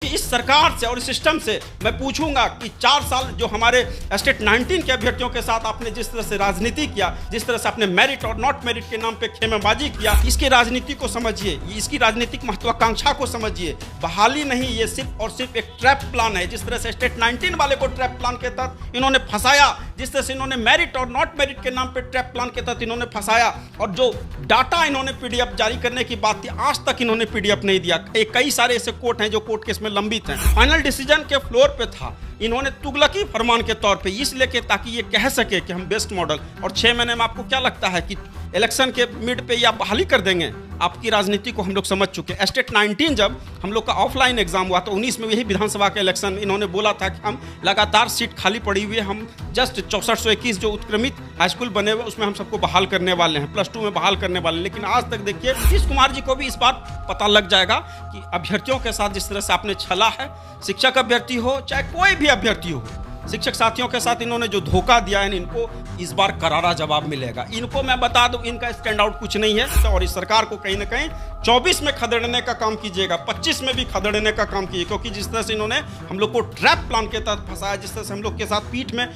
क्योंकि इस सरकार से और इस सिस्टम से मैं पूछूंगा कि 4 साल जो हमारे स्टेट 19 के अभ्यर्थियों के साथ आपने जिस तरह से राजनीति किया, जिस तरह से आपने मेरिट और नॉट मेरिट के नाम पे खेमेबाजी किया, इसकी राजनीति को समझिए, इसकी राजनीतिक महत्वाकांक्षा को समझिए। बहाली नहीं, ये सिर्फ और सिर्फ एक ट्रैप प्लान है। जिस तरह से स्टेट 19 वाले को ट्रैप प्लान के तहत इन्होंने फंसाया, जिस तरह से इन्होंने मेरिट और नॉट मेरिट के नाम पे ट्रैप प्लान के तहत इन्होंने फंसाया, और जो डाटा इन्होंने पीडीएफ जारी करने की बात थी, आज तक इन्होंने पीडीएफ नहीं दिया। कई सारे ऐसे कोर्ट हैं जो कोर्ट केस में लंबित हैं। फाइनल डिसीजन के फ्लोर पे था, इन्होंने तुगलकी फरमान के तौर पे इसलिए कि ताकि ये कह सके कि हम बेस्ट मॉडल, और 6 महीने में आपको क्या लगता है कि इलेक्शन के मिड पे या बहाली कर देंगे? आपकी राजनीति को हम लोग समझ चुके हैं। स्टेट 19 जब हम लोग का ऑफलाइन एग्जाम हुआ तो 19 में यही विधानसभा के इलेक्शन में इन्होंने बोला था कि हम लगातार सीट खाली पड़ी हुई है, हम जस्ट 6421 जो उत्क्रमित हाई स्कूल बने हुए उसमें हम सबको बहाल करने वाले हैं, +2 में बहाल करने वाले हैं। लेकिन आज तक देखिए नीतीश कुमार जी को भी इस बात पता लग जाएगा कि अभ्यर्थियों के साथ जिस तरह से आपने छला है, शिक्षक अभ्यर्थी हो चाहे कोई भी अभ्यर्थी हो, शिक्षक साथियों के साथ इन्होंने जो धोखा दिया है, इनको इस बार करारा जवाब मिलेगा। इनको मैं बता दूं, इनका स्टैंड आउट कुछ नहीं है, और इस सरकार को कहीं ना कहीं 24 में खदेड़ने का काम कीजिएगा, 25 में भी खदेड़ने का काम कीजिए, क्योंकि जिस तरह से इन्होंने हम लोग को ट्रैप प्लान के तहत फंसाया, जिस तरह से हम लोग के साथ पीठ में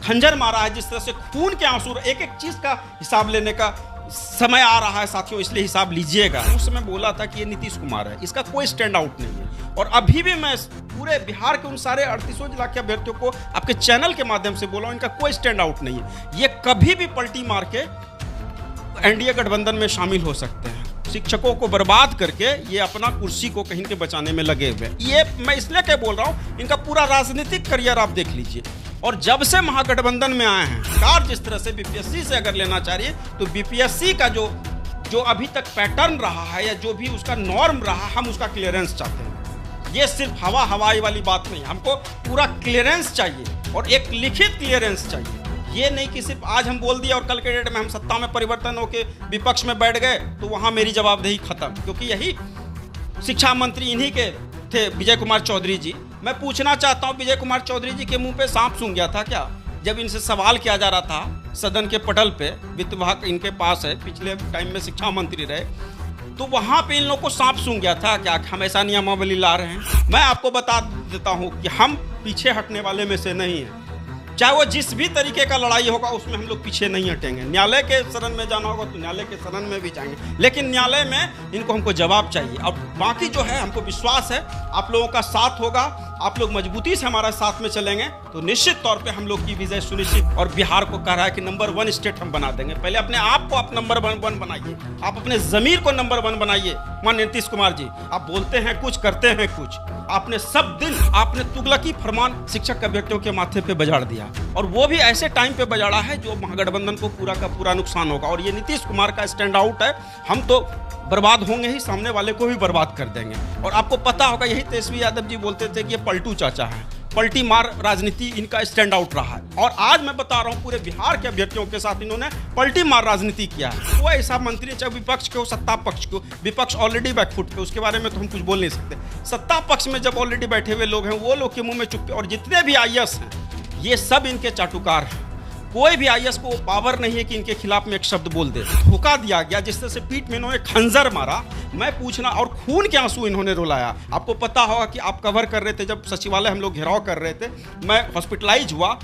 खंजर मारा है, जिस तरह से खून के आंसू, एक एक चीज का हिसाब लेने का समय आ रहा है साथियों, इसलिए हिसाब लीजिएगा। उस समय बोला था कि ये नीतीश कुमार है, इसका कोई स्टैंड आउट नहीं है। और अभी भी मैं पूरे बिहार के उन सारे 38 जिला के अभ्यर्थियों को आपके चैनल के माध्यम से बोला हूं, इनका कोई स्टैंड आउट नहीं है। ये कभी भी पलटी मार के एनडीए गठबंधन में शामिल हो सकते हैं। शिक्षकों को बर्बाद करके ये अपना कुर्सी को कहीं के बचाने में लगे हुए। ये मैं इसलिए क्या बोल रहा हूं, इनका पूरा राजनीतिक करियर आप देख लीजिए। और जब से महागठबंधन में आए हैं, सरकार जिस तरह से बीपीएससी से अगर लेना चाह रही है, तो बीपीएससी का जो अभी तक पैटर्न रहा है या जो भी उसका नॉर्म रहा, हम उसका क्लियरेंस चाहते हैं। ये सिर्फ हवाई वाली बात नहीं, हमको पूरा क्लियरेंस चाहिए और एक लिखित क्लियरेंस चाहिए। ये नहीं कि सिर्फ आज हम बोल दिया और कल के डेट में हम सत्ता में परिवर्तन होके विपक्ष में बैठ गए तो वहां मेरी जवाबदेही खत्म। क्योंकि यही शिक्षा मंत्री इन्हीं के थे, विजय कुमार चौधरी जी। मैं पूछना चाहता हूं, विजय कुमार चौधरी जी के मुंह पे सांप सूंघ गया था क्या? जब इनसे सवाल किया जा रहा था सदन के पटल पे, वित्त विभाग इनके पास है, पिछले टाइम में शिक्षा मंत्री रहे, तो वहां पे इन लोगों को सांप सूंघ गया था क्या हमेशा नियमावली ला रहे हैं? मैं आपको बता देता हूं कि हम पीछे हटने वाले में से नहीं है। चाहे वो जिस भी तरीके का लड़ाई होगा उसमें हम लोग पीछे नहीं हटेंगे। न्यायालय के शरण में जाना होगा तो न्यायालय के शरण में भी जाएंगे, लेकिन न्यायालय में इनको हमको जवाब चाहिए। और बाकी जो है, हमको विश्वास है आप लोगों का साथ होगा, आप लोग मजबूती से हमारा साथ में चलेंगे तो निश्चित तौर पे हम लोग की विजय सुनिश्चित। और बिहार को कह रहा है कि नंबर 1 स्टेट हम बना देंगे। पहले अपने आप को आप नंबर 1 बनाइए, आप अपने जमीर को नंबर 1 बनाइए। माननीय नीतीश कुमार जी, आप बोलते हैं कुछ, करते हैं कुछ। आपने सब दिन आपने तुगलकी फरमान शिक्षक अभ्यर्थियों के माथे पे बजाड़ दिया, और वो भी ऐसे टाइम पे बजाड़ा है जो महागठबंधन को पूरा का पूरा नुकसान होगा। और ये नीतीश कुमार का स्टैंड आउट है। हम तो बर्बाद होंगे ही, सामने वाले को भी बर्बाद कर देंगे। और आपको पता होगा, यही तेजस्वी यादव जी बोलते थे कि ये पलटू चाचा है, पलटी मार राजनीति इनका स्टैंड आउट रहा है। और आज मैं बता रहा हूं, पूरे बिहार के अभ्यर्थियों के साथ इन्होंने पलटी मार राजनीति किया है। वो ऐसा मंत्री, चाहे विपक्ष के हो सत्ता पक्ष को, विपक्ष ऑलरेडी बैकफुट पे, उसके बारे में तो हम कुछ बोल नहीं सकते। सत्ता पक्ष में जब ऑलरेडी बैठे हुए लोग हैं, वो लोग के मुंह में चुप्पे। और जितने भी आईएएस हैं, ये सब इनके चाटुकार हैं। कोई भी आईएएस को पावर नहीं है कि इनके खिलाफ में एक शब्द बोल दे। धोखा दिया गया, जिस तरह से पीठ में इन्होंने खंजर मारा, मैं पूछना, और खून के आंसू इन्होंने रुलाया। आपको पता होगा कि आप कवर कर रहे थे जब सचिवालय हम लोग घेराव कर रहे थे, मैं हॉस्पिटलाइज हुआ,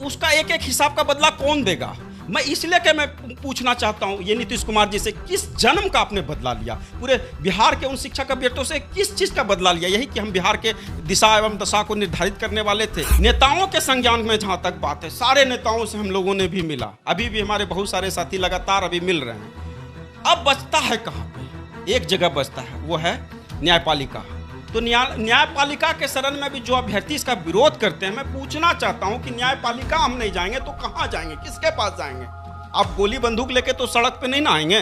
उसका एक एक हिसाब का बदला कौन देगा? मैं इसलिए कि मैं पूछना चाहता हूं ये नीतीश कुमार जी से, किस जन्म का आपने बदला लिया? पूरे बिहार के उन शिक्षक अभ्यर्थियों से किस चीज का बदला लिया? यही कि हम बिहार के दिशा एवं दशा को निर्धारित करने वाले थे। नेताओं के संज्ञान में जहां तक बात है, सारे नेताओं से हम लोगों ने भी मिला, अभी भी हमारे बहुत सारे साथी लगातार अभी मिल रहे हैं। अब बचता है कहां पे? एक जगह बचता है, वो है न्यायपालिका। तो न्यायपालिका के शरण में भी जो अभ्यर्थी इसका विरोध करते हैं, मैं पूछना चाहता हूं कि न्यायपालिका हम नहीं जाएंगे तो कहां जाएंगे, किसके पास जाएंगे? आप गोली बंदूक लेके तो सड़क पे नहीं ना आएंगे,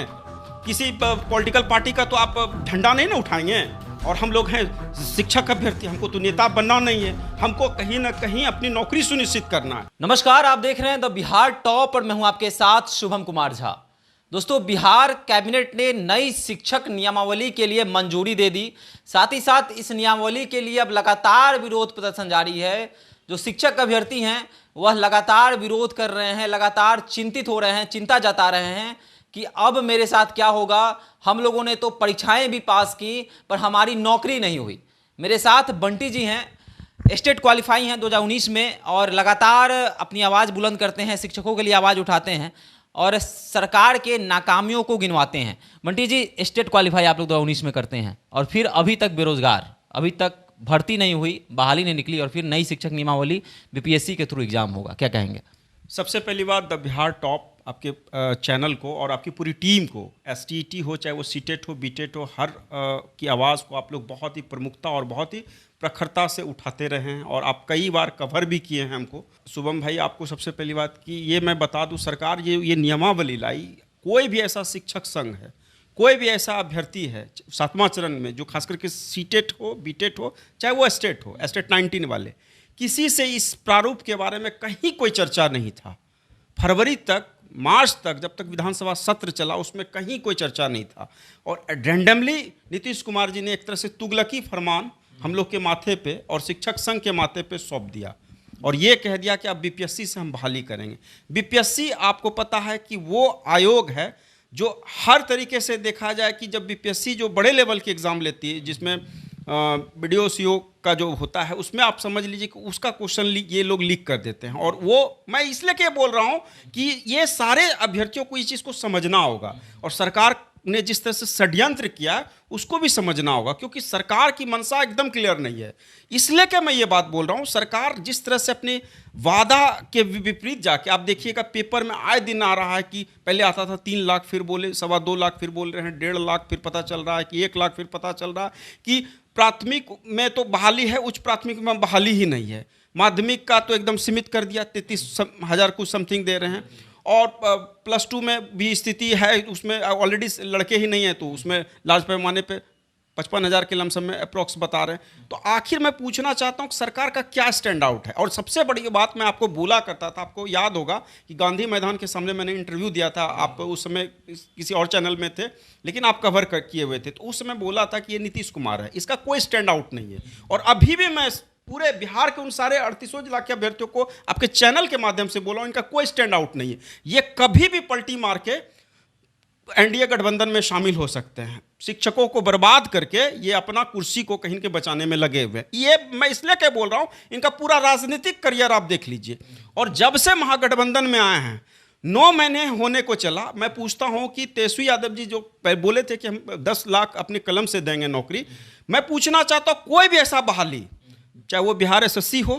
किसी पॉलिटिकल पार्टी का तो आप झंडा नहीं ना उठाएंगे। और हम लोग हैं शिक्षक अभ्यर्थी, हमको तो नेता बनना नहीं है, हमको कहीं ना कहीं अपनी नौकरी सुनिश्चित करना है। नमस्कार, आप देख रहे हैं द बिहार टॉप और मैं हूं आपके साथ शुभम कुमार झा। दोस्तों, बिहार कैबिनेट ने नई शिक्षक नियमावली के लिए मंजूरी दे दी। साथ ही साथ इस नियमावली के लिए अब लगातार विरोध प्रदर्शन जारी है। जो शिक्षक अभ्यर्थी हैं वह लगातार विरोध कर रहे हैं, लगातार चिंतित हो रहे हैं, चिंता जता रहे हैं कि अब मेरे साथ क्या होगा। हम लोगों ने तो परीक्षाएं भी पास की पर हमारी नौकरी नहीं हुई। मेरे साथ बंटी जी हैं, स्टेट क्वालिफाई हैं 2019 में और लगातार अपनी आवाज़ बुलंद करते हैं, शिक्षकों के लिए आवाज़ उठाते हैं और सरकार के नाकामियों को गिनवाते हैं। बंटी जी, स्टेट क्वालिफाई आप लोग 2019 में करते हैं और फिर अभी तक बेरोजगार, अभी तक भर्ती नहीं हुई, बहाली नहीं निकली और फिर नई शिक्षक नियमावली बीपीएससी के थ्रू एग्जाम होगा, क्या कहेंगे? सबसे पहली बात, द बिहार टॉप आपके चैनल को और आपकी पूरी टीम को, एसटीईटी हो चाहे वो सीटेट हो बीटेट हो, हर की आवाज़ को आप लोग बहुत ही प्रमुखता और बहुत ही प्रखरता से उठाते रहे हैं और आप कई बार कवर भी किए हैं हमको। शुभम भाई, आपको सबसे पहली बात कि ये मैं बता दूं, सरकार ये नियमावली लाई, कोई भी ऐसा शिक्षक संघ है, कोई भी ऐसा अभ्यर्थी है 7वां चरण में जो खास करके सीटेट हो बीटेट हो चाहे वो स्टेट हो, स्टेट 19 वाले, किसी से इस प्रारूप के बारे में कहीं कोई चर्चा नहीं था। फरवरी तक, मार्च तक, जब तक विधानसभा सत्र चला, उसमें कहीं कोई चर्चा नहीं था और रैंडमली नीतीश कुमार जी ने एक तरह से तुगलकी फरमान हम लोग के माथे पे और शिक्षक संघ के माथे पे सौंप दिया और ये कह दिया कि अब बीपीएससी से हम बहाली करेंगे। बीपीएससी आपको पता है कि वो आयोग है जो हर तरीके से देखा जाए कि जब बीपीएससी जो बड़े लेवल के एग्ज़ाम लेती है, जिसमें वीडियो सीओ का जो होता है, उसमें आप समझ लीजिए कि उसका क्वेश्चन ये लोग लीक कर देते हैं और वो, मैं इसलिए क्या बोल रहा हूँ कि ये सारे अभ्यर्थियों को इस चीज़ को समझना होगा और सरकार ने जिस तरह से षड्यंत्र किया उसको भी समझना होगा, क्योंकि सरकार की मंशा एकदम क्लियर नहीं है। इसलिए क्या मैं ये बात बोल रहा हूँ, सरकार जिस तरह से अपने वादा के विपरीत जाके, आप देखिएगा पेपर में आए दिन आ रहा है कि पहले आता था 3 लाख, फिर बोले 2.25 लाख, फिर बोल रहे हैं 1.5 लाख, फिर पता चल रहा है कि 1 लाख, फिर पता चल रहा है कि प्राथमिक में तो बहाली है, उच्च प्राथमिक में बहाली ही नहीं है। माध्यमिक का तो एकदम सीमित कर दिया, 33,000 कुछ समथिंग दे रहे हैं और +2 में भी स्थिति है, उसमें ऑलरेडी लड़के ही नहीं हैं तो उसमें लार्ज पैमाने पे 55,000 के लमसम में अप्रॉक्स बता रहे हैं। तो आखिर मैं पूछना चाहता हूँ कि सरकार का क्या स्टैंड आउट है। और सबसे बड़ी बात मैं आपको बोला करता था, आपको याद होगा कि गांधी मैदान के सामने मैंने इंटरव्यू दिया था, आप उस समय किसी और चैनल में थे लेकिन आप कवर किए हुए थे, तो उस समय बोला था कि ये नीतीश कुमार है, इसका कोई स्टैंड आउट नहीं है। और अभी भी मैं पूरे बिहार के उन सारे 38 जिला के अभ्यर्थियों को आपके चैनल के माध्यम से बोला हूं, इनका कोई स्टैंड आउट नहीं है। ये कभी भी पलटी मार के एनडीए गठबंधन में शामिल हो सकते हैं। शिक्षकों को बर्बाद करके ये अपना कुर्सी को कहीं के बचाने में लगे हुए हैं। ये मैं इसलिए क्या बोल रहा हूं, इनका पूरा राजनीतिक करियर आप देख लीजिए। और जब से महागठबंधन में आए हैं, 9 महीने होने को चला, मैं पूछता हूं कि तेजस्वी यादव जी जो बोले थे कि हम 10 लाख अपने कलम से देंगे नौकरी, मैं पूछना चाहता हूं कोई भी ऐसा बहाली, चाहे वो बिहार एसएससी हो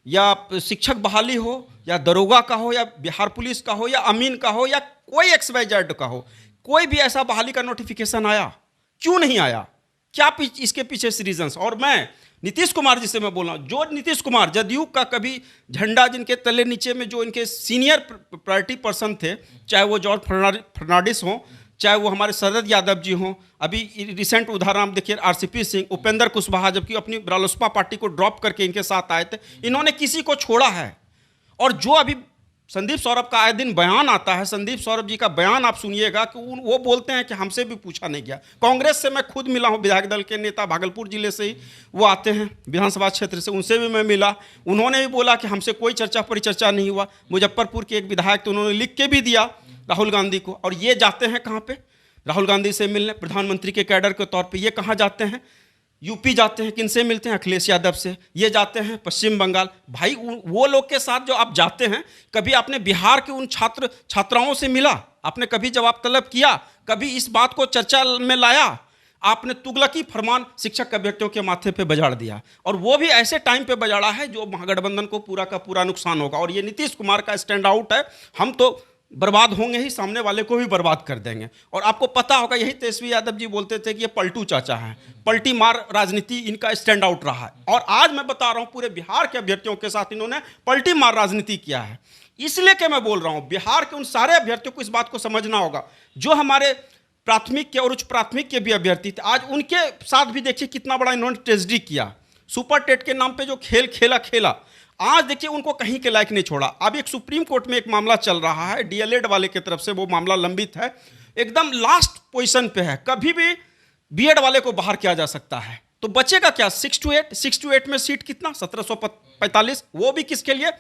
या शिक्षक बहाली हो या दरोगा का हो या बिहार पुलिस का हो या अमीन का हो या कोई XYZ का हो, कोई भी ऐसा बहाली का नोटिफिकेशन आया? क्यों नहीं आया? क्या इसके पीछे से रीजंस? और मैं नीतीश कुमार जी से मैं बोल रहा हूँ, जो नीतीश कुमार जदयू का कभी झंडा जिनके तले नीचे में जो इनके सीनियर प्रायोरिटी पर्सन थे, चाहे वो जॉर्ज फर्नांडिस हों, चाहे वो हमारे शरद यादव जी हों, अभी रिसेंट उदाहरण आप देखिए RCP सिंह, उपेंद्र कुशवाहा, जबकि अपनी रालोसपा पार्टी को ड्रॉप करके इनके साथ आए थे, इन्होंने किसी को छोड़ा है? और जो अभी संदीप सौरभ का आए दिन बयान आता है, संदीप सौरभ जी का बयान आप सुनिएगा कि वो बोलते हैं कि हमसे भी पूछा नहीं गया। कांग्रेस से मैं खुद मिला हूं, विधायक दल के नेता भागलपुर जिले से ही वो आते हैं विधानसभा क्षेत्र से, उनसे भी मैं मिला, उन्होंने भी बोला कि हमसे कोई चर्चा परिचर्चा नहीं हुआ। मुजफ्फरपुर के एक विधायक तो उन्होंने लिख के भी दिया राहुल गांधी को, और ये जाते हैं कहाँ पे? राहुल गांधी से मिलने, प्रधानमंत्री के कैडर के तौर पे ये कहाँ जाते हैं? यूपी जाते हैं, किनसे मिलते हैं? अखिलेश यादव से। ये जाते हैं पश्चिम बंगाल। भाई वो लोग के साथ जो आप जाते हैं, कभी आपने बिहार के उन छात्राओं से मिला? आपने कभी जवाब तलब किया? कभी इस बात को चर्चा में लाया? आपने तुगलकी फरमान शिक्षक अभ्यर्थियों के माथे पे बजाड़ दिया, और वो भी ऐसे टाइम पे बजाड़ा है जो महागठबंधन को पूरा का पूरा नुकसान होगा। और ये नीतीश कुमार का स्टैंड आउट है, हम तो बर्बाद होंगे ही, सामने वाले को भी बर्बाद कर देंगे। और आपको पता होगा, यही तेजस्वी यादव जी बोलते थे कि ये पलटू चाचा हैं, पलटी मार राजनीति इनका स्टैंड आउट रहा है। और आज मैं बता रहा हूं, पूरे बिहार के अभ्यर्थियों के साथ इन्होंने पलटी मार राजनीति किया है। इसलिए कि मैं बोल रहा हूं, बिहार के उन सारे अभ्यर्थियों को इस बात को समझना होगा, जो हमारे प्राथमिक के और उच्च प्राथमिक के भी अभ्यर्थी थे। आज उनके साथ भी देखिए कितना बड़ा इन्होंने ट्रेजेडी किया। सुपर टेट के नाम पे जो खेल खेला, आज देखिए उनको कहीं के लायक नहीं छोड़ा। अब एक सुप्रीम कोर्ट में एक मामला चल रहा है, डीएलएड वाले की तरफ से वो मामला लंबित है, एकदम लास्ट पोजीशन पे है। कभी भी बीएड वाले को बाहर किया जा सकता है, तो बचेगा क्या? 6 to 8 में सीट कितना? 1745, वो भी किसके लिए?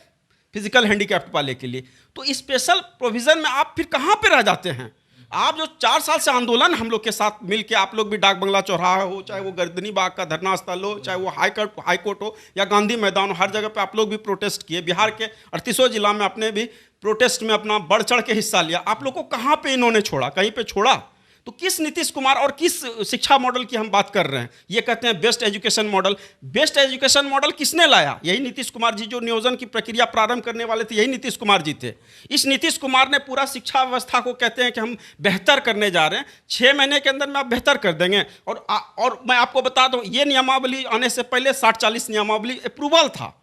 फिजिकल हैंडीकैप्ड वाले के लिए। तो स्पेशल प्रोविजन में आप फिर कहाँ पे रह जाते हैं? आप जो 4 साल से आंदोलन हम लोग के साथ मिलके, आप लोग भी डाक बंगला चौराहा हो, चाहे वो गर्दनी बाग का धरना स्थल हो, चाहे वो हाई कोर्ट हो या गांधी मैदान हो, हर जगह पे आप लोग भी प्रोटेस्ट किए। बिहार के 38 जिला में आपने भी प्रोटेस्ट में अपना बढ़ चढ़ के हिस्सा लिया। आप लोग को कहाँ पे इन्होंने छोड़ा? कहीं पे छोड़ा? तो किस नीतीश कुमार और किस शिक्षा मॉडल की हम बात कर रहे हैं? ये कहते हैं best education model. Best education model किसने लाया? यही नीतीश कुमार जी। जो नियोजन की प्रक्रिया प्रारंभ करने वाले थे, यही नीतीश कुमार जी थे। इस नीतीश कुमार ने पूरा शिक्षा व्यवस्था को कहते हैं कि हम बेहतर करने जा रहे हैं, 6 महीने के अंदर में आप बेहतर कर देंगे। और मैं आपको बता दूं, ये नियमावली आने से पहले 60-40 नियमावली अप्रूवल था,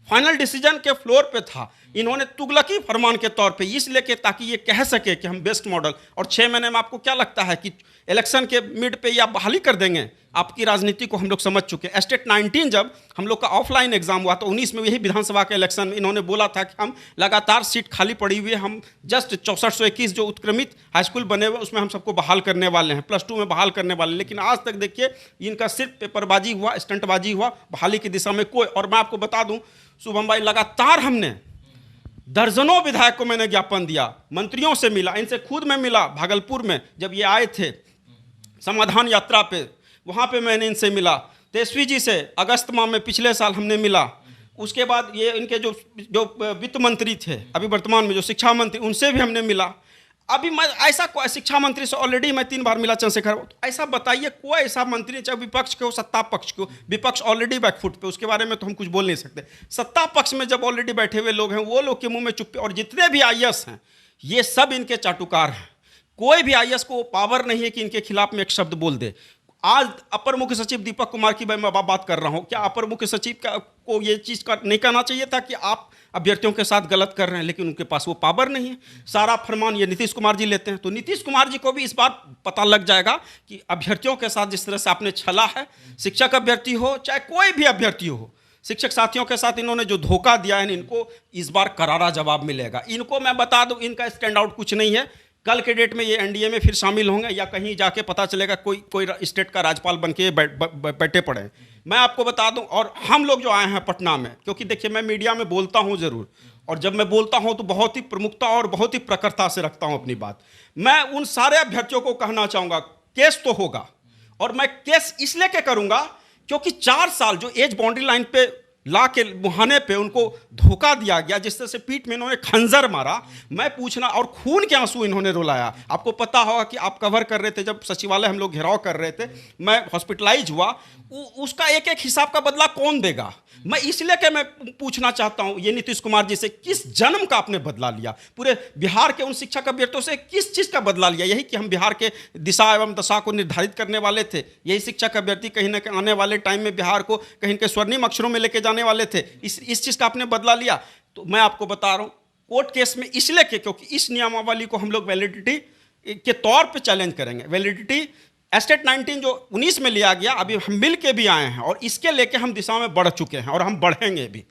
फाइनल डिसीजन के फ्लोर पे था। इन्होंने तुगलकी फरमान के तौर पे इसलिए कि ताकि ये कह सके कि हम बेस्ट मॉडल, और 6 महीने में आपको क्या लगता है कि इलेक्शन के मिड पे ये आप बहाली कर देंगे? आपकी राजनीति को हम लोग समझ चुके हैं। स्टेट 19 जब हम लोग का ऑफलाइन एग्जाम हुआ तो 19 में यही विधानसभा के इलेक्शन में इन्होंने बोला था कि हम लगातार सीट खाली पड़ी हुई है, हम जस्ट 6421 जो उत्क्रमित हाई स्कूल बने हुए उसमें हम सबको बहाल करने वाले हैं, +2 में बहाल करने वाले हैं। लेकिन आज तक देखिए इनका सिर्फ पेपरबाजी हुआ, स्टंटबाजी हुआ, बहाली की दिशा में कोई। और मैं आपको बता दूं शुभम भाई, लगातार हमने दर्जनों विधायक को मैंने ज्ञापन दिया, मंत्रियों से मिला, इनसे खुद मैं मिला भागलपुर में जब ये आए थे समाधान यात्रा पे, वहाँ पे मैंने इनसे मिला। तेजस्वी जी से अगस्त माह में पिछले साल हमने मिला। उसके बाद ये इनके जो वित्त मंत्री थे अभी वर्तमान में, जो शिक्षा मंत्री, उनसे भी हमने मिला। अभी मैं ऐसा कोई शिक्षा मंत्री से ऑलरेडी मैं 3 बार मिला, चंद्रशेखर। तो ऐसा बताइए कोई ऐसा मंत्री, चाहे विपक्ष के हो सत्ता पक्ष के हो, विपक्ष ऑलरेडी बैकफुट पे, उसके बारे में तो हम कुछ बोल नहीं सकते। सत्ता पक्ष में जब ऑलरेडी बैठे हुए लोग हैं, वो लोग के मुंह में चुप्पी। और जितने भी IAS हैं ये सब इनके चाटुकार हैं। कोई भी IAS को पावर नहीं है कि इनके खिलाफ में एक शब्द बोल दे। आज अपर मुख्य सचिव दीपक कुमार की मैं बात कर रहा हूं, क्या अपर मुख्य सचिव को ये चीज़ का नहीं कहना चाहिए था कि आप अभ्यर्थियों के साथ गलत कर रहे हैं? लेकिन उनके पास वो पावर नहीं है। सारा फरमान ये नीतीश कुमार जी लेते हैं। तो नीतीश कुमार जी को भी इस बार पता लग जाएगा कि अभ्यर्थियों के साथ जिस तरह से आपने छला है, शिक्षक अभ्यर्थी हो चाहे कोई भी अभ्यर्थी हो, शिक्षक साथियों के साथ इन्होंने जो धोखा दिया है, इनको इस बार करारा जवाब मिलेगा। इनको मैं बता दूं, इनका स्टैंड आउट कुछ नहीं है। कल के डेट में ये NDA में फिर शामिल होंगे या कहीं जाके पता चलेगा कोई स्टेट का राज्यपाल बन के बैठे पड़े। मैं आपको बता दूं, और हम लोग जो आए हैं पटना में, क्योंकि देखिए मैं मीडिया में बोलता हूं ज़रूर, और जब मैं बोलता हूं तो बहुत ही प्रमुखता और बहुत ही प्रखरता से रखता हूं अपनी बात। मैं उन सारे अभ्यर्थियों को कहना चाहूँगा, केस तो होगा, और मैं केस इसलिए क्या करूँगा क्योंकि 4 साल जो एज बाउंड्री लाइन पे ला के मुहाने पे उनको धोखा दिया गया, जिस तरह से पीठ में इन्होंने खंजर मारा, मैं पूछना, और खून के आंसू इन्होंने रुलाया। आपको पता होगा कि आप कवर कर रहे थे जब सचिवालय हम लोग घेराव कर रहे थे, मैं हॉस्पिटलाइज हुआ, उसका एक एक हिसाब का बदला कौन देगा? मैं इसलिए कि मैं पूछना चाहता हूं ये नीतीश कुमार जी से, किस जन्म का आपने बदला लिया? पूरे बिहार के उन शिक्षक अभ्यर्थियों से किस चीज़ का बदला लिया? यही कि हम बिहार के दिशा एवं दशा को निर्धारित करने वाले थे। यही शिक्षक अभ्यर्थी कहीं ना कहीं आने वाले टाइम में बिहार को कहीं के स्वर्णिम अक्षरों में लेके जाने वाले थे। इस चीज़ का आपने बदला लिया। तो मैं आपको बता रहा हूँ कोर्ट केस में इसलिए क्योंकि इस नियमावली को हम लोग वैलिडिटी के तौर पर चैलेंज करेंगे। वैलिडिटी स्टेट 19 जो 19 में लिया गया, अभी हम मिल के भी आए हैं और इसके लेके हम दिशा में बढ़ चुके हैं और हम बढ़ेंगे भी।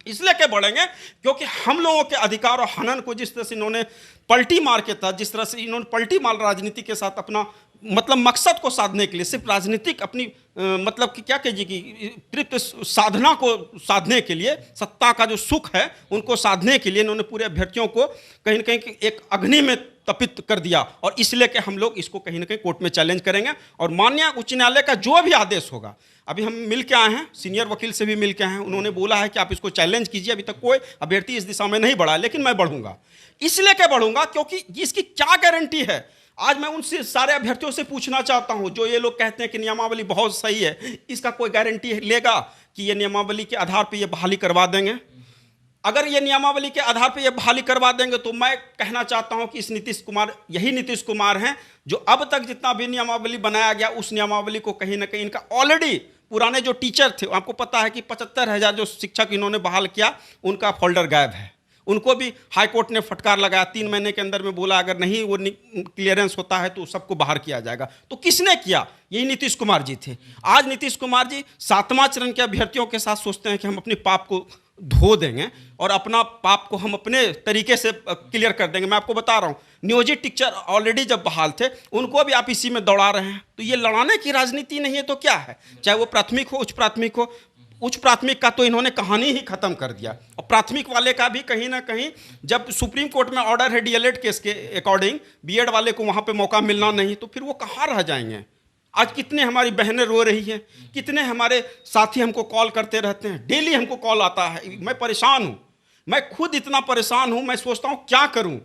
इसलिए क्या बढ़ेंगे क्योंकि हम लोगों के अधिकार और हनन को जिस तरह से इन्होंने पलटी मार के था, जिस तरह से इन्होंने पलटी मार राजनीति के साथ अपना मतलब मकसद को साधने के लिए, सिर्फ राजनीतिक अपनी मतलब कि क्या कहिए कि तृप्त साधना को साधने के लिए, सत्ता का जो सुख है उनको साधने के लिए इन्होंने पूरे अभ्यर्थियों को कहीं ना कहीं एक अग्नि में तपित कर दिया। और इसलिए कि हम लोग इसको कहीं ना कहीं कोर्ट में चैलेंज करेंगे और माननीय उच्च न्यायालय का जो भी आदेश होगा, अभी हम मिल के आए हैं, सीनियर वकील से भी मिल के आए हैं, उन्होंने बोला है कि आप इसको चैलेंज कीजिए। अभी तक कोई अभ्यर्थी इस दिशा में नहीं बढ़ा, लेकिन मैं बढ़ूंगा। इसलिए क्या बढ़ूंगा क्योंकि इसकी क्या गारंटी है? आज मैं उनसे सारे अभ्यर्थियों से पूछना चाहता हूं जो ये लोग कहते हैं कि नियमावली बहुत सही है, इसका कोई गारंटी लेगा कि ये नियमावली के आधार पर ये बहाली करवा देंगे? अगर ये नियमावली के आधार पर ये बहाली करवा देंगे तो मैं कहना चाहता हूं कि इस नीतीश कुमार, यही नीतीश कुमार हैं जो अब तक जितना भी नियमावली बनाया गया उस नियमावली को कहीं ना कहीं इनका ऑलरेडी पुराने जो टीचर थे, आपको पता है कि 75,000 जो शिक्षक इन्होंने बहाल किया उनका फोल्डर गायब है। उनको भी हाई कोर्ट ने फटकार लगाया, 3 महीने के अंदर में बोला अगर नहीं वो क्लियरेंस होता है तो सबको बाहर किया जाएगा। तो किसने किया? यही नीतीश कुमार जी थे। आज नीतीश कुमार जी 7वां चरण के अभ्यर्थियों के साथ सोचते हैं कि हम अपने पाप को धो देंगे और अपना पाप को हम अपने तरीके से क्लियर कर देंगे। मैं आपको बता रहा हूँ, नियोजित टीचर ऑलरेडी जब बहाल थे उनको भी आप इसी में दौड़ा रहे हैं। तो ये लड़ाने की राजनीति नहीं है तो क्या है? चाहे वो प्राथमिक हो, उच्च प्राथमिक हो, उच्च प्राथमिक का तो इन्होंने कहानी ही खत्म कर दिया, और प्राथमिक वाले का भी कहीं ना कहीं जब सुप्रीम कोर्ट में ऑर्डर है डीएलएड केस के अकॉर्डिंग बीएड वाले को वहाँ पे मौका मिलना नहीं, तो फिर वो कहाँ रह जाएंगे। आज कितने हमारी बहनें रो रही हैं, कितने हमारे साथी हमको कॉल करते रहते हैं, डेली हमको कॉल आता है। मैं परेशान हूँ, मैं खुद इतना परेशान हूँ, मैं सोचता हूँ क्या करूँ,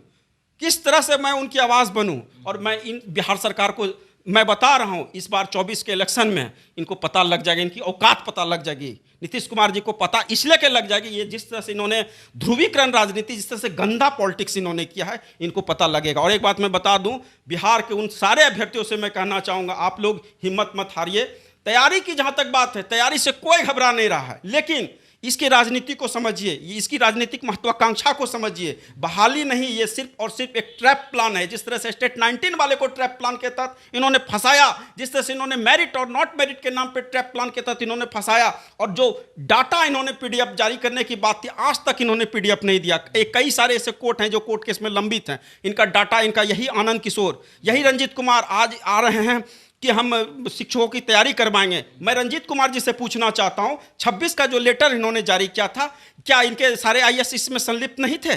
किस तरह से मैं उनकी आवाज़ बनूँ। और मैं इन बिहार सरकार को मैं बता रहा हूँ, इस बार 24 के इलेक्शन में इनको पता लग जाएगा, इनकी औकात पता लग जाएगी। नीतीश कुमार जी को पता इसलिए के लग जाएगी, ये जिस तरह से इन्होंने ध्रुवीकरण राजनीति, जिस तरह से गंदा पॉलिटिक्स इन्होंने किया है, इनको पता लगेगा। और एक बात मैं बता दूं, बिहार के उन सारे अभ्यर्थियों से मैं कहना चाहूँगा, आप लोग हिम्मत मत हारिए। तैयारी की जहाँ तक बात है, तैयारी से कोई घबरा नहीं रहा है, लेकिन इसकी राजनीति को समझिए, इसकी राजनीतिक महत्वाकांक्षा को समझिए। बहाली नहीं, ये सिर्फ और सिर्फ एक ट्रैप प्लान है। जिस तरह से स्टेट 19 वाले को ट्रैप प्लान के तहत इन्होंने फंसाया, जिस तरह से इन्होंने मेरिट और नॉट मेरिट के नाम पे ट्रैप प्लान के तहत इन्होंने फंसाया, और जो डाटा इन्होंने पीडीएफ जारी करने की बात थी, आज तक इन्होंने पीडीएफ नहीं दिया। कई सारे ऐसे कोर्ट हैं जो कोर्ट केस में लंबित हैं, इनका डाटा, इनका यही आनंद किशोर, यही रंजीत कुमार आज आ रहे हैं कि हम शिक्षकों की तैयारी करवाएंगे। मैं रंजीत कुमार जी से पूछना चाहता हूं, 26 का जो लेटर इन्होंने जारी किया था, क्या इनके सारे आईएएस इसमें संलिप्त नहीं थे?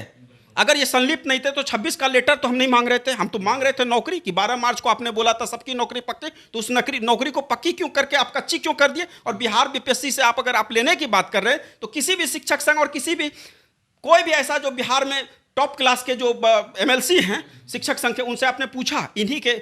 अगर ये संलिप्त नहीं थे तो 26 का लेटर तो हम नहीं मांग रहे थे, हम तो मांग रहे थे नौकरी की। 12 मार्च को आपने बोला था सबकी नौकरी पक्की, तो उस नौकरी को पक्की क्यों करके आप कच्ची क्यों कर दिए? और बिहार बीपीएससी से अगर आप लेने की बात कर रहे हैं, तो किसी भी शिक्षक संघ और किसी भी कोई भी ऐसा जो बिहार में टॉप क्लास के जो एमएलसी हैं शिक्षक संघ के, उनसे आपने पूछा? इन्हीं के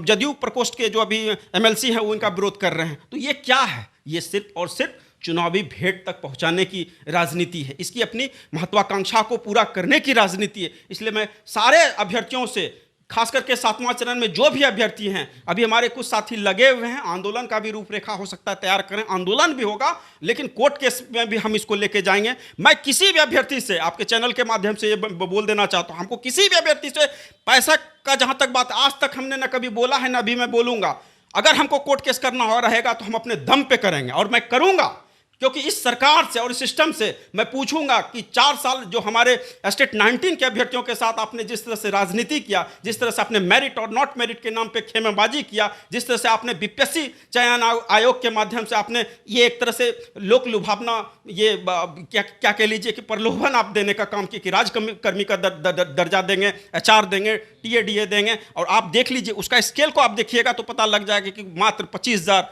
जदयू प्रकोष्ठ के जो अभी एमएलसी हैं वो इनका विरोध कर रहे हैं। तो ये क्या है? ये सिर्फ और सिर्फ चुनावी भेंट तक पहुंचाने की राजनीति है, इसकी अपनी महत्वाकांक्षा को पूरा करने की राजनीति है। इसलिए मैं सारे अभ्यर्थियों से, खास करके 7वां चरण में जो भी अभ्यर्थी हैं, अभी हमारे कुछ साथी लगे हुए हैं, आंदोलन का भी रूपरेखा हो सकता है तैयार करें, आंदोलन भी होगा, लेकिन कोर्ट केस में भी हम इसको लेके जाएंगे। मैं किसी भी अभ्यर्थी से, आपके चैनल के माध्यम से ये बोल देना चाहता हूं, हमको किसी भी अभ्यर्थी से पैसा का जहां तक बात, आज तक हमने ना कभी बोला है ना अभी मैं बोलूंगा। अगर हमको कोर्ट केस करना हो रहेगा तो हम अपने दम पे करेंगे, और मैं करूंगा, क्योंकि इस सरकार से और इस सिस्टम से मैं पूछूंगा कि 4 साल जो हमारे स्टेट 19 के अभ्यर्थियों के साथ आपने जिस तरह से राजनीति किया, जिस तरह से आपने मेरिट और नॉट मेरिट के नाम पे खेमेबाजी किया, जिस तरह से आपने बीपीएससी चयन आयोग के माध्यम से आपने ये एक तरह से लोक लुभावना, ये क्या कह लीजिए कि प्रलोभन आप देने का काम किया कि राजकर्मी का दर्जा देंगे, एचआर देंगे, टीएडीए देंगे, और आप देख लीजिए उसका स्केल को आप देखिएगा तो पता लग जाएगा कि मात्र 25,000,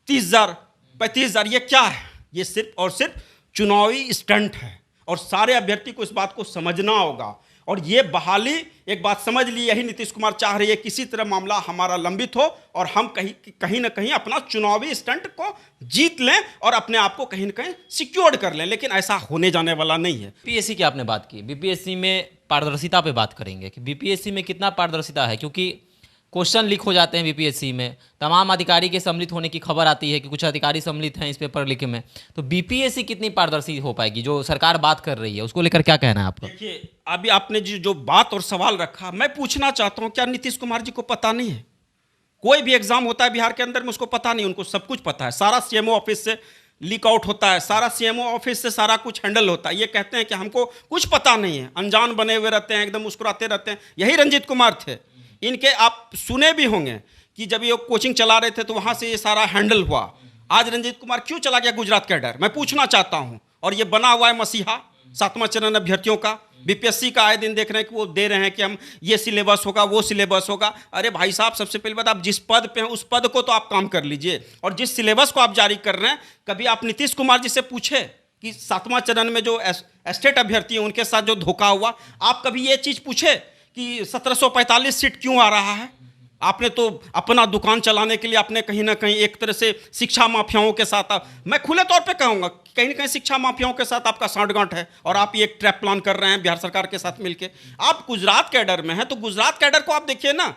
30,000, 35,000, ये क्या है? ये सिर्फ और सिर्फ चुनावी स्टंट है, और सारे अभ्यर्थी को इस बात को समझना होगा। और ये बहाली, एक बात समझ ली, यही नीतीश कुमार चाह रही है, किसी तरह मामला हमारा लंबित हो और हम कहीं ना कहीं अपना चुनावी स्टंट को जीत लें और अपने आप को कहीं ना कहीं सिक्योर्ड कर लें, लेकिन ऐसा होने जाने वाला नहीं है। बीपीएससी की आपने बात की, बीपीएससी में पारदर्शिता पे बात करेंगे कि बीपीएससी में कितना पारदर्शिता है, क्योंकि क्वेश्चन लीक हो जाते हैं बीपीएससी में, तमाम अधिकारी के सम्मिलित होने की खबर आती है कि कुछ अधिकारी सम्मिलित हैं इस पेपर लीक में। तो बीपीएससी कितनी पारदर्शी हो पाएगी? जो सरकार बात कर रही है उसको लेकर क्या कहना है आपका? देखिए, अभी आपने जो बात और सवाल रखा, मैं पूछना चाहता हूं, क्या नीतीश कुमार जी को पता नहीं है? कोई भी एग्जाम होता है बिहार के अंदर में, उसको पता नहीं? उनको सब कुछ पता है, सारा सीएमओ ऑफिस से लीक आउट होता है, सारा सीएमओ ऑफिस से सारा कुछ हैंडल होता है। ये कहते हैं कि हमको कुछ पता नहीं है, अनजान बने हुए रहते हैं, एकदम मुस्कुराते रहते हैं। यही रंजीत कुमार थे, इनके आप सुने भी होंगे कि जब ये कोचिंग चला रहे थे तो वहाँ से ये सारा हैंडल हुआ। आज रंजीत कुमार क्यों चला गया गुजरात कैडर, मैं पूछना चाहता हूँ। और ये बना हुआ है मसीहा 7वां चरण अभ्यर्थियों का, बीपीएससी का आए दिन देख रहे हैं कि वो दे रहे हैं कि हम ये सिलेबस होगा, वो सिलेबस होगा। अरे भाई साहब, सबसे पहली बात, आप जिस पद पे हैं उस पद को तो आप काम कर लीजिए, और जिस सिलेबस को आप जारी कर रहे हैं, कभी आप नीतीश कुमार जी से पूछे कि 7वां चरण में जो स्टेट अभ्यर्थी हैं उनके साथ जो धोखा हुआ, आप कभी ये चीज़ पूछे कि 1745 सीट क्यों आ रहा है? आपने तो अपना दुकान चलाने के लिए आपने कहीं ना कहीं एक तरह से शिक्षा माफियाओं के साथ, मैं खुले तौर पे कहूँगा, कहीं ना कहीं शिक्षा माफियाओं के साथ आपका सांठगांठ है, और आप ये एक ट्रैप प्लान कर रहे हैं बिहार सरकार के साथ मिलके। आप गुजरात कैडर में हैं तो गुजरात कैडर को आप देखिए ना,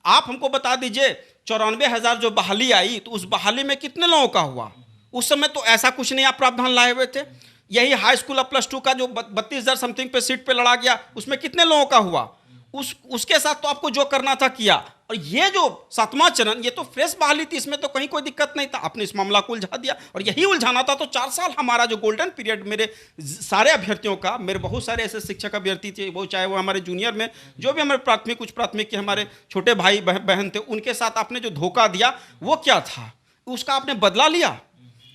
आप हमको बता दीजिए 94,000 जो बहाली आई, तो उस बहाली में कितने लोगों का हुआ? उस समय तो ऐसा कुछ नहीं आप प्रावधान लाए हुए थे। यही हाई स्कूल +2 का जो 32,000 समथिंग पे सीट पे लड़ा गया, उसमें कितने लोगों का हुआ? उसके साथ तो आपको जो करना था किया। और ये जो 7वां चरण, ये तो फ्रेश बहाली थी, इसमें तो कहीं कोई दिक्कत नहीं था, आपने इस मामला को उलझा दिया। और यही उलझाना था तो 4 साल हमारा जो गोल्डन पीरियड मेरे सारे अभ्यर्थियों का, मेरे बहुत सारे ऐसे शिक्षक अभ्यर्थी थे, वो चाहे वो हमारे जूनियर में जो भी हमारे प्राथमिक उच्च प्राथमिक के हमारे छोटे भाई बहन थे, उनके साथ आपने जो धोखा दिया वो क्या था? उसका आपने बदला लिया।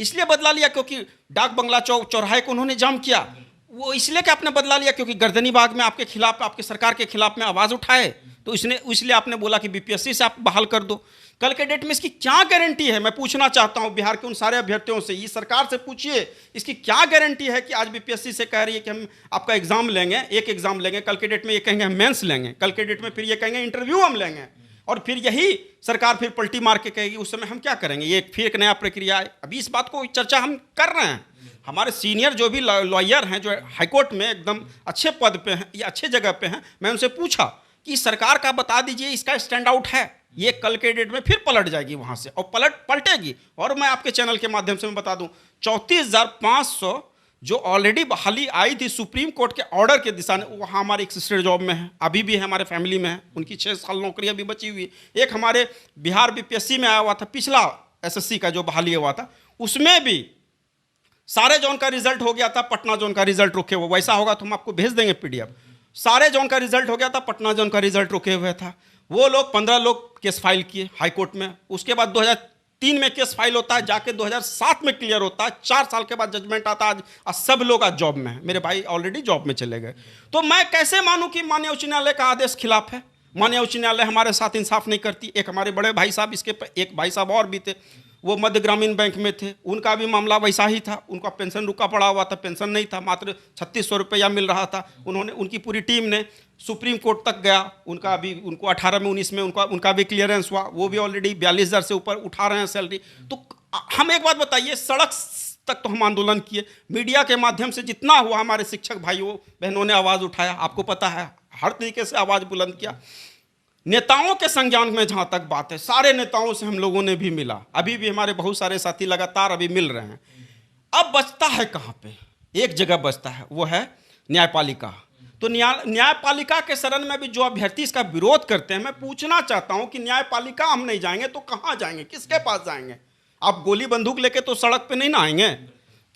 इसलिए बदला लिया क्योंकि डाक बंगला चौराहे को उन्होंने जाम किया। वो इसलिए कि आपने बदला लिया क्योंकि गर्दनी बाग में आपके खिलाफ, आपके सरकार के खिलाफ में आवाज़ उठाए, तो इसलिए आपने बोला कि बीपीएससी से आप बहाल कर दो। कल के डेट में इसकी क्या गारंटी है? मैं पूछना चाहता हूं बिहार के उन सारे अभ्यर्थियों से, ये सरकार से पूछिए, इसकी क्या गारंटी है कि आज बीपीएससी से कह रही है कि हम आपका एग्जाम लेंगे, एक एग्जाम लेंगे, कल के डेट में ये कहेंगे हम मेंस लेंगे, कल के डेट में फिर ये कहेंगे इंटरव्यू हम लेंगे, और फिर यही सरकार फिर पलटी मार के कहेगी, उस समय हम क्या करेंगे? ये फिर एक नया प्रक्रिया है। अभी इस बात को चर्चा हम कर रहे हैं। हमारे सीनियर जो भी लॉयर हैं, जो हाईकोर्ट में एकदम अच्छे पद पे हैं या अच्छे जगह पे हैं, मैं उनसे पूछा कि सरकार का बता दीजिए इसका स्टैंड आउट है, ये कल के डेट में फिर पलट जाएगी वहाँ से, और पलटेगी। और मैं आपके चैनल के माध्यम से मैं बता दूँ, 34,500 जो ऑलरेडी बहाली आई थी सुप्रीम कोर्ट के ऑर्डर के दिशा में, वहाँ हमारे एक सिस्टर जॉब में है, अभी भी है, हमारे फैमिली में है, उनकी 6 साल नौकरी अभी बची हुई है। एक हमारे बिहार बीपीएससी में आया हुआ था, पिछला एसएससी का जो बहाली हुआ था, उसमें भी सारे जोन का रिजल्ट हो गया था, पटना जोन का रिजल्ट रुके हुए, वैसा होगा तो हम आपको भेज देंगे पीडीएफ। सारे जोन का रिजल्ट हो गया था, पटना जोन का रिजल्ट रुके हुए था। वो लोग 15 लोग केस फाइल किए हाईकोर्ट में, उसके बाद 2003 में केस फाइल होता है, जाके 2007 में क्लियर होता है, 4 साल के बाद जजमेंट आता है। आज सब लोग आज जॉब में हैं, मेरे भाई ऑलरेडी जॉब में चले गए। तो मैं कैसे मानूं कि माननीय उच्च न्यायालय का आदेश खिलाफ है? माननीय उच्च न्यायालय हमारे साथ इंसाफ नहीं करती। एक हमारे बड़े भाई साहब, इसके एक भाई साहब और भी थे, वो मध्य ग्रामीण बैंक में थे, उनका भी मामला वैसा ही था, उनका पेंशन रुका पड़ा हुआ था, पेंशन नहीं था, मात्र 3600 रुपया मिल रहा था। उनकी पूरी टीम ने सुप्रीम कोर्ट तक गया, उनका भी, उनको 18 में 19 में उनका भी क्लियरेंस हुआ, वो भी ऑलरेडी 42,000 से ऊपर उठा रहे हैं सैलरी। तो हम एक बात बताइए, सड़क तक तो हम आंदोलन किए, मीडिया के माध्यम से जितना हुआ हमारे शिक्षक भाइयों बहनों ने आवाज़ उठाया, आपको पता है, हर तरीके से आवाज़ बुलंद किया। नेताओं के संज्ञान में जहाँ तक बात है, सारे नेताओं से हम लोगों ने भी मिला, अभी भी हमारे बहुत सारे साथी लगातार अभी मिल रहे हैं। अब बचता है कहाँ पे? एक जगह बचता है, वो है न्यायपालिका। तो न्यायपालिका के शरण में भी जो अभ्यर्थी इसका विरोध करते हैं, मैं पूछना चाहता हूँ कि न्यायपालिका हम नहीं जाएंगे तो कहाँ जाएंगे, किसके पास जाएंगे? आप गोली बंदूक लेके तो सड़क पे नहीं ना आएंगे,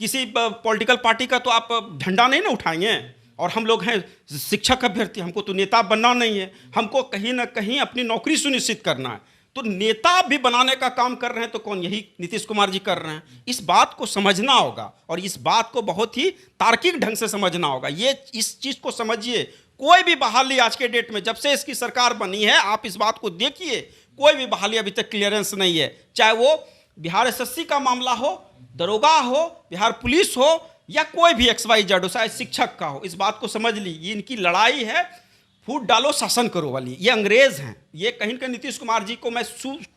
किसी पॉलिटिकल पार्टी का तो आप झंडा नहीं ना उठाएंगे। और हम लोग हैं शिक्षक अभ्यर्थी, हमको तो नेता बनना नहीं है, हमको कहीं ना कहीं अपनी नौकरी सुनिश्चित करना है। तो नेता भी बनाने का काम कर रहे हैं तो कौन? यही नीतीश कुमार जी कर रहे हैं। इस बात को समझना होगा, और इस बात को बहुत ही तार्किक ढंग से समझना होगा। ये इस चीज़ को समझिए, कोई भी बहाली आज के डेट में, जब से इसकी सरकार बनी है, आप इस बात को देखिए, कोई भी बहाली अभी तक क्लियरेंस नहीं है। चाहे वो बिहार एसएससी का मामला हो, दरोगा हो, बिहार पुलिस हो, या कोई भी XYZ हो, शायद शिक्षक का हो। इस बात को समझ ली, ये इनकी लड़ाई है फूट डालो शासन करो वाली। ये अंग्रेज हैं, ये कहीं ना नीतीश कुमार जी को मैं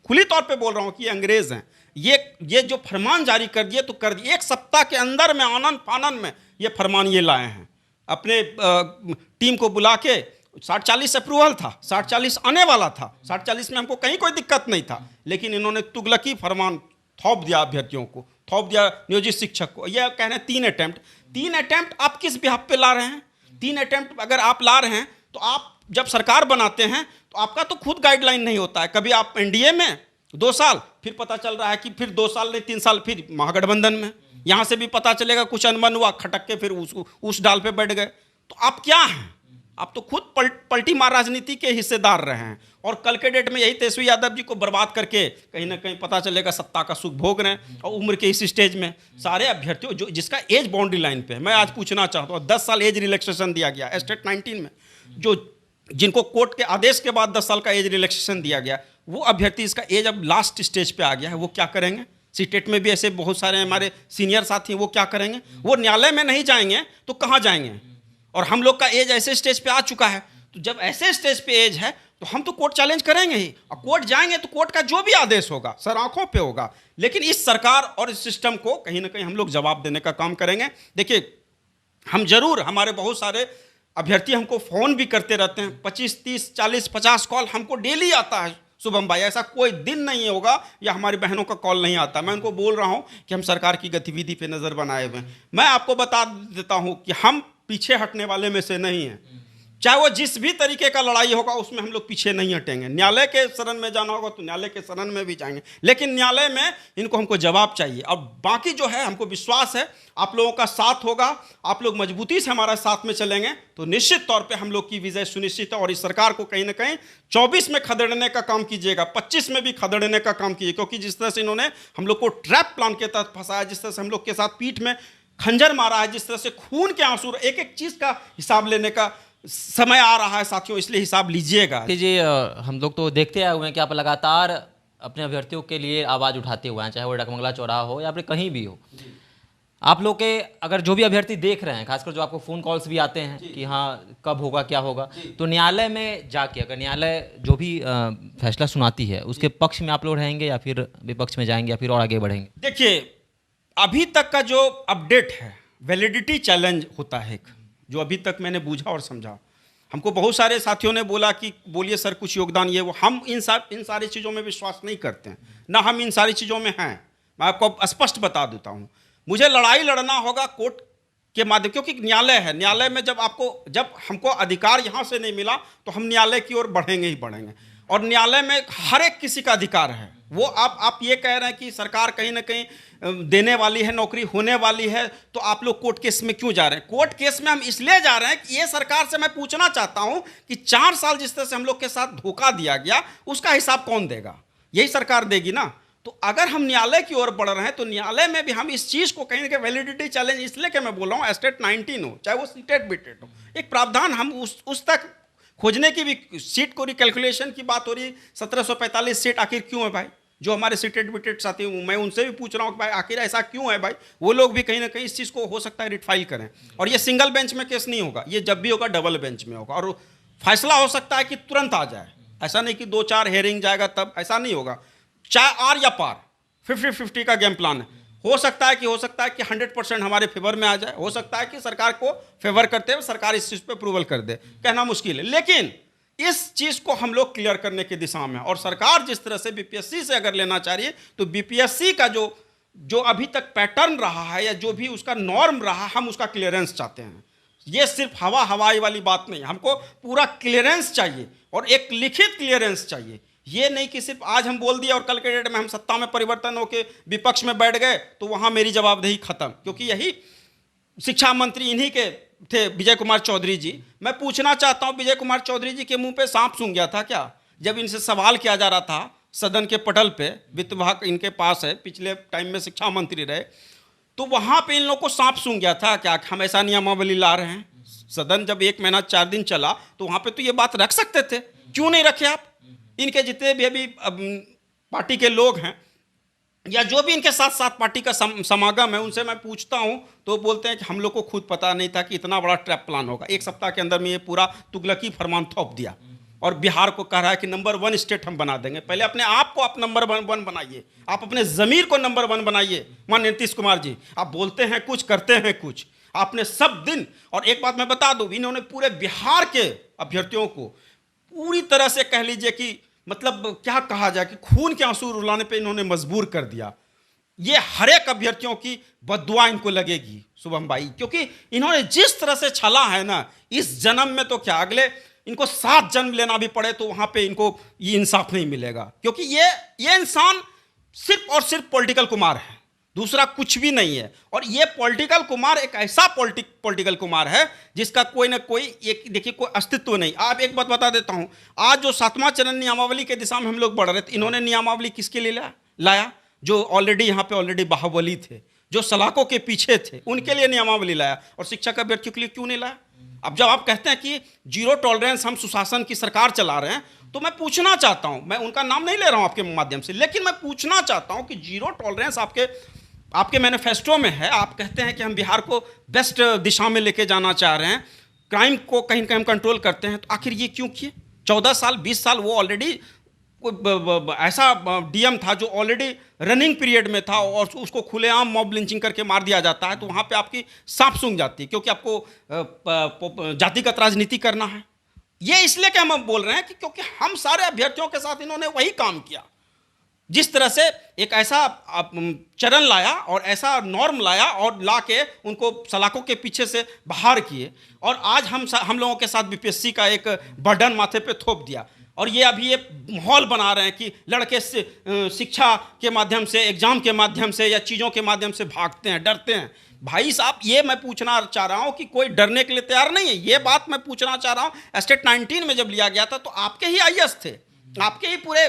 खुली तौर पे बोल रहा हूँ कि ये अंग्रेज हैं। ये जो फरमान जारी कर दिए तो कर दिए, 1 सप्ताह के अंदर में आनन फानन में ये फरमान ये लाए हैं। अपने टीम को बुला के 60-40 अप्रूवल था, 60-40 आने वाला था, 60-40 में हमको कहीं कोई दिक्कत नहीं था, लेकिन इन्होंने तुगलकी फरमान थोप दिया अभ्यर्थियों को, थोप दिया नियोजित शिक्षक को। यह कह रहे हैं 3 अटेम्प्ट आप किस बिहाफ पे ला रहे हैं? 3 अटेम्प्ट अगर आप ला रहे हैं तो आप जब सरकार बनाते हैं तो आपका तो खुद गाइडलाइन नहीं होता है। कभी आप एनडीए में 2 साल, फिर पता चल रहा है कि फिर 2 साल नहीं 3 साल फिर महागठबंधन में, यहाँ से भी पता चलेगा कुछ अनबन हुआ, खटक के फिर उस डाल पे बैठ गए। तो आप क्या हैं? आप तो खुद पलटी मार राजनीति के हिस्सेदार रहे हैं, और कल के डेट में यही तेजस्वी यादव जी को बर्बाद करके कहीं ना कहीं पता चलेगा सत्ता का सुख भोग रहे हैं। और उम्र के इस स्टेज में सारे अभ्यर्थियों जो जिसका एज बाउंड्री लाइन पे है, मैं आज पूछना चाहता हूँ, 10 साल एज रिलैक्सेशन दिया गया स्टेट 19 में, जिनको कोर्ट के आदेश के बाद 10 साल का एज रिलैक्सेशन दिया गया, वो अभ्यर्थी इसका एज अब लास्ट स्टेज पे आ गया है, वो क्या करेंगे? सीटेट में भी ऐसे बहुत सारे हमारे सीनियर साथी हैं, वो क्या करेंगे? वो न्यायालय में नहीं जाएंगे तो कहाँ जाएंगे? और हम लोग का एज ऐसे स्टेज पे आ चुका है, तो जब ऐसे स्टेज पे एज है तो हम तो कोर्ट चैलेंज करेंगे ही, और कोर्ट जाएंगे तो कोर्ट का जो भी आदेश होगा सर आंखों पे होगा। लेकिन इस सरकार और इस सिस्टम को कहीं ना कहीं हम लोग जवाब देने का काम करेंगे। देखिए, हम जरूर, हमारे बहुत सारे अभ्यर्थी हमको फ़ोन भी करते रहते हैं, 25, 30, 40, 50 कॉल हमको डेली आता है। शुभम भाई, ऐसा कोई दिन नहीं होगा या हमारी बहनों का कॉल नहीं आता। मैं उनको बोल रहा हूँ कि हम सरकार की गतिविधि पे नज़र बनाए हुए हैं। मैं आपको बता देता हूँ कि हम पीछे हटने वाले में से नहीं हैं। चाहे वो जिस भी तरीके का लड़ाई होगा उसमें हम लोग पीछे नहीं हटेंगे। न्यायालय के शरण में जाना होगा तो न्यायालय के शरण में भी जाएंगे, लेकिन न्यायालय में इनको हमको जवाब चाहिए। और बाकी जो है हमको विश्वास है आप लोगों का साथ होगा, आप लोग मजबूती से हमारा साथ में चलेंगे तो निश्चित तौर पे हम लोग की विजय सुनिश्चित है। और इस सरकार को कहीं ना कहीं 24 में खदेड़ने का काम कीजिएगा, 25 में भी खदेड़ने का काम कीजिए, क्योंकि जिस तरह से इन्होंने हम लोग को ट्रैप प्लान के तहत फंसाया, जिस तरह से हम लोग के साथ पीठ में खंजर मारा है, जिस तरह से खून के आंसू, एक एक चीज का हिसाब लेने का समय आ रहा है साथियों, इसलिए हिसाब लीजिएगा। जी, हम लोग तो देखते आए हुए हैं कि आप लगातार अपने अभ्यर्थियों के लिए आवाज़ उठाते हुए हैं, चाहे वो डकमंगला चौराहा हो या फिर कहीं भी हो। आप लोग के अगर जो भी अभ्यर्थी देख रहे हैं, खासकर जो आपको फ़ोन कॉल्स भी आते हैं कि हाँ कब होगा क्या होगा, तो न्यायालय में जाके अगर न्यायालय जो भी फैसला सुनाती है उसके पक्ष में आप लोग रहेंगे या फिर विपक्ष में जाएंगे या फिर और आगे बढ़ेंगे? देखिए, अभी तक का जो अपडेट है, वैलिडिटी चैलेंज होता है एक, जो अभी तक मैंने बूझा और समझा। हमको बहुत सारे साथियों ने बोला कि बोलिए सर कुछ योगदान ये वो। हम इन सारी चीज़ों में विश्वास नहीं करते हैं, ना हम इन सारी चीज़ों में हैं। मैं आपको स्पष्ट बता देता हूँ, मुझे लड़ाई लड़ना होगा कोर्ट के माध्यम, क्योंकि न्यायालय है। न्यायालय में जब हमको अधिकार यहाँ से नहीं मिला तो हम न्यायालय की ओर बढ़ेंगे ही बढ़ेंगे। और न्यायालय में हर एक किसी का अधिकार है। वो आप ये कह रहे हैं कि सरकार कहीं ना कहीं देने वाली है, नौकरी होने वाली है, तो आप लोग कोर्ट केस में क्यों जा रहे हैं? कोर्ट केस में हम इसलिए जा रहे हैं कि ये सरकार से मैं पूछना चाहता हूं कि 4 साल जिस तरह से हम लोग के साथ धोखा दिया गया उसका हिसाब कौन देगा? यही सरकार देगी ना। तो अगर हम न्यायालय की ओर बढ़ रहे हैं तो न्यायालय में भी हम इस चीज़ को कहीं ना कहीं वैलिडिटी चैलेंज, इसलिए कि मैं बोल रहा हूँ एस्टेट 19 हो चाहे वो सीटेड बिटेड हो, एक प्रावधान हम उस तक खोजने की भी, सीट को रिकैलकुलेशन की बात हो रही है। 1745 सीट आखिर क्यों है भाई? जो हमारे सीटेड बिटेड साथी हूँ मैं उनसे भी पूछ रहा हूँ कि भाई आखिर ऐसा क्यों है भाई? वो लोग भी कहीं ना कहीं इस चीज़ को हो सकता है रिफाइल करें। और ये सिंगल बेंच में केस नहीं होगा, ये जब भी होगा डबल बेंच में होगा। और फैसला हो सकता है कि तुरंत आ जाए, ऐसा नहीं कि 2-4 हेयरिंग जाएगा तब, ऐसा नहीं होगा। चाहे आर या पार, 50-50 का गेम प्लान है। हो सकता है कि 100% हमारे फेवर में आ जाए, हो सकता है कि सरकार को फेवर करते हुए सरकार इस चीज़ पे अप्रूवल कर दे, कहना मुश्किल है। लेकिन इस चीज़ को हम लोग क्लियर करने की दिशा में, और सरकार जिस तरह से बीपीएससी से अगर लेना चाह रही है तो बीपीएससी का जो अभी तक पैटर्न रहा है या जो भी उसका नॉर्म रहा, हम उसका क्लियरेंस चाहते हैं। ये सिर्फ हवाई वाली बात नहीं, हमको पूरा क्लियरेंस चाहिए और एक लिखित क्लियरेंस चाहिए। ये नहीं कि सिर्फ आज हम बोल दिया और कल के डेट में हम सत्ता में परिवर्तन होकर विपक्ष में बैठ गए तो वहाँ मेरी जवाबदेही खत्म। क्योंकि यही शिक्षा मंत्री इन्हीं के थे, विजय कुमार चौधरी जी। मैं पूछना चाहता हूं, विजय कुमार चौधरी जी के मुंह पे सांप सूंघ गया था क्या जब इनसे सवाल किया जा रहा था सदन के पटल पे? वित्त विभाग इनके पास है, पिछले टाइम में शिक्षा मंत्री रहे, तो वहां पे इन लोगों को सांप सूंघ गया था क्या हम ऐसा नियमावली ला रहे हैं? सदन जब 1 महीना 4 दिन चला तो वहां पे तो ये बात रख सकते थे, क्यों नहीं रखे आप? इनके जितने भी अभी पार्टी के लोग हैं या जो भी इनके साथ पार्टी का समागम है, उनसे मैं पूछता हूं तो बोलते हैं कि हम लोग को खुद पता नहीं था कि इतना बड़ा ट्रैप प्लान होगा। 1 सप्ताह के अंदर में ये पूरा तुगलकी फरमान थोप दिया और बिहार को कह रहा है कि नंबर 1 स्टेट हम बना देंगे। पहले अपने आप को आप नंबर 1 बनाइए, आप अपने ज़मीर को नंबर 1 बनाइए। माननीय नीतीश कुमार जी, आप बोलते हैं कुछ, करते हैं कुछ, आपने सब दिन। और एक बात मैं बता दूं, इन्होंने पूरे बिहार के अभ्यर्थियों को पूरी तरह से कह लीजिए कि मतलब क्या कहा जाए कि खून के आंसू रुलाने पे इन्होंने मजबूर कर दिया। ये हर एक अभ्यर्थियों की बद्दुआ इनको लगेगी शुभम भाई, क्योंकि इन्होंने जिस तरह से छला है ना, इस जन्म में तो क्या अगले इनको 7 जन्म लेना भी पड़े तो वहां पे इनको ये इंसाफ नहीं मिलेगा। क्योंकि ये इंसान सिर्फ और सिर्फ पॉलिटिकल कुमार है, दूसरा कुछ भी नहीं है। और ये पॉलिटिकल कुमार एक ऐसा पॉलिटिकल कुमार है जिसका कोई ना कोई एक देखिए कोई अस्तित्व नहीं। आप एक बात बता देता हूं, आज जो 7वां चरण नियमावली के दिशा में हम लोग बढ़ रहे थे, इन्होंने नियमावली किसके लिए लाया? जो ऑलरेडी यहाँ पे ऑलरेडी बाहुबली थे, जो सलाखों के पीछे थे, उनके लिए नियमावली लाया। और शिक्षक अभ्यर्थियों के लिए क्यों नहीं लाया? अब जब आप कहते हैं कि 0 टॉलरेंस हम सुशासन की सरकार चला रहे हैं, तो मैं पूछना चाहता हूं, मैं उनका नाम नहीं ले रहा हूं आपके माध्यम से, लेकिन मैं पूछना चाहता हूं कि 0 टॉलरेंस आपके मैनिफेस्टो में है। आप कहते हैं कि हम बिहार को बेस्ट दिशा में लेके जाना चाह रहे हैं, क्राइम को कहीं कहीं हम कंट्रोल करते हैं, तो आखिर ये क्यों किए? 14 साल 20 साल वो ऑलरेडी ऐसा डीएम था जो ऑलरेडी रनिंग पीरियड में था और उसको खुलेआम मॉब लिंचिंग करके मार दिया जाता है, तो वहाँ पे आपकी सांप सूंघ जाती है, क्योंकि आपको जातिगत राजनीति करना है। ये इसलिए कि हम बोल रहे हैं कि क्योंकि हम सारे अभ्यर्थियों के साथ इन्होंने वही काम किया जिस तरह से एक ऐसा चरण लाया और ऐसा नॉर्म लाया और ला के उनको सलाखों के पीछे से बाहर किए, और आज हम लोगों के साथ बीपीएससी का एक बर्डन माथे पे थोप दिया। और ये अभी ये माहौल बना रहे हैं कि लड़के शिक्षा के माध्यम से, एग्जाम के माध्यम से या चीज़ों के माध्यम से भागते हैं, डरते हैं। भाई साहब, ये मैं पूछना चाह रहा हूँ कि कोई डरने के लिए तैयार नहीं है। ये बात मैं पूछना चाह रहा हूँ। स्टेट 19 में जब लिया गया था तो आपके ही आईएएस थे, आपके ही पूरे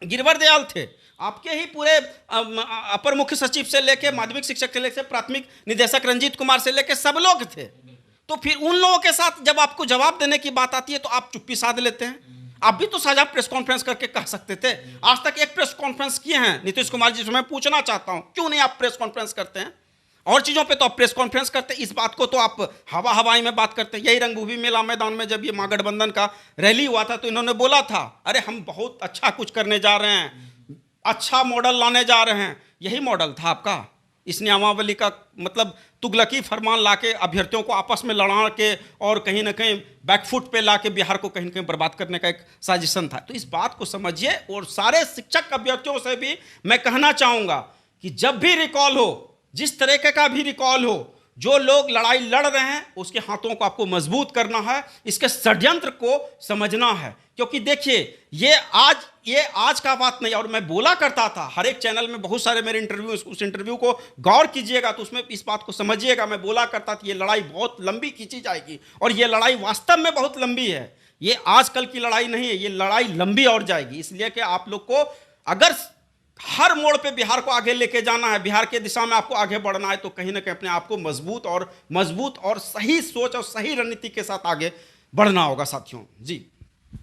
गिरवर दयाल थे, आपके ही पूरे अपर मुख्य सचिव से लेके माध्यमिक शिक्षक से लेके प्राथमिक निदेशक रंजीत कुमार से लेके सब लोग थे। तो फिर उन लोगों के साथ जब आपको जवाब देने की बात आती है तो आप चुप्पी साध लेते हैं। आप भी तो साझा प्रेस कॉन्फ्रेंस करके कह सकते थे। आज तक एक प्रेस कॉन्फ्रेंस किए हैं नीतीश कुमार जी से। मैं पूछना चाहता हूं, क्यों नहीं आप प्रेस कॉन्फ्रेंस करते हैं? और चीज़ों पे तो आप प्रेस कॉन्फ्रेंस करते हैं, इस बात को तो आप हवाई में बात करते हैं। यही रंगभूमि मेला मैदान में जब ये महागठबंधन का रैली हुआ था तो इन्होंने बोला था, अरे हम बहुत अच्छा कुछ करने जा रहे हैं, अच्छा मॉडल लाने जा रहे हैं। यही मॉडल था आपका। इस नियमावली का मतलब तुगलकी फरमान लाके अभ्यर्थियों को आपस में लड़ा के और कहीं ना कहीं बैकफुट पे लाके बिहार को कहीं ना कहीं बर्बाद करने का एक साजिशन था। तो इस बात को समझिए। और सारे शिक्षक अभ्यर्थियों से भी मैं कहना चाहूँगा कि जब भी रिकॉल हो, जिस तरीके का भी रिकॉल हो, जो लोग लड़ाई लड़ रहे हैं उसके हाथों को आपको मजबूत करना है, इसके षड्यंत्र को समझना है। क्योंकि देखिए, ये आज का बात नहीं। और मैं बोला करता था हर एक चैनल में, बहुत सारे मेरे इंटरव्यू, उस इंटरव्यू को गौर कीजिएगा तो उसमें इस बात को समझिएगा। मैं बोला करता था ये लड़ाई बहुत लंबी खींची जाएगी, और ये लड़ाई वास्तव में बहुत लंबी है। ये आजकल की लड़ाई नहीं है, ये लड़ाई लंबी और जाएगी। इसलिए कि आप लोग को अगर हर मोड़ पे बिहार को आगे लेके जाना है, बिहार के दिशा में आपको आगे बढ़ना है, तो कहीं ना कहीं अपने आप को मजबूत और सही सोच और सही रणनीति के साथ आगे बढ़ना होगा साथियों। जी,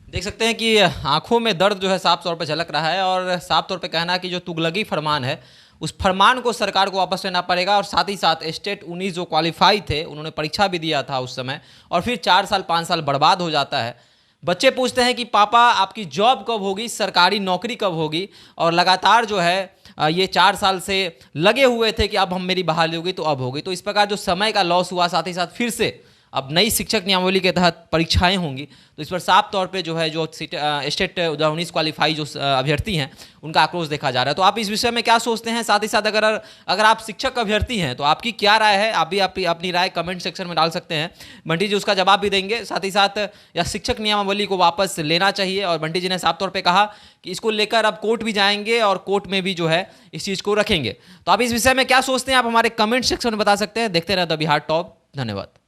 देख सकते हैं कि आंखों में दर्द जो है साफ तौर पे झलक रहा है, और साफ तौर पे कहना है कि जो तुगलकी फरमान है उस फरमान को सरकार को वापस लेना पड़ेगा। और साथ ही साथ स्टेट 19 जो क्वालिफाई थे, उन्होंने परीक्षा भी दिया था उस समय, और फिर 4 साल 5 साल बर्बाद हो जाता है। बच्चे पूछते हैं कि पापा आपकी जॉब कब होगी, सरकारी नौकरी कब होगी, और लगातार जो है ये 4 साल से लगे हुए थे कि अब हम मेरी बहाली होगी तो अब होगी। तो इस प्रकार जो समय का लॉस हुआ, साथ ही साथ फिर से अब नई शिक्षक नियमावली के तहत परीक्षाएं होंगी, तो इस पर साफ तौर पे जो है जो स्टेट 19 क्वालिफाई जो अभ्यर्थी हैं उनका आक्रोश देखा जा रहा है। तो आप इस विषय में क्या सोचते हैं? साथ ही साथ अगर आप शिक्षक अभ्यर्थी हैं तो आपकी क्या राय है? आप भी अपनी राय कमेंट सेक्शन में डाल सकते हैं। बंटी जी उसका जवाब भी देंगे। साथ ही साथ या शिक्षक नियमावली को वापस लेना चाहिए, और बंटी जी ने साफ तौर पर कहा कि इसको लेकर अब कोर्ट भी जाएंगे और कोर्ट में भी जो है इस चीज़ को रखेंगे। तो आप इस विषय में क्या सोचते हैं? आप हमारे कमेंट सेक्शन में बता सकते हैं। देखते रहे द बिहार टॉप। धन्यवाद।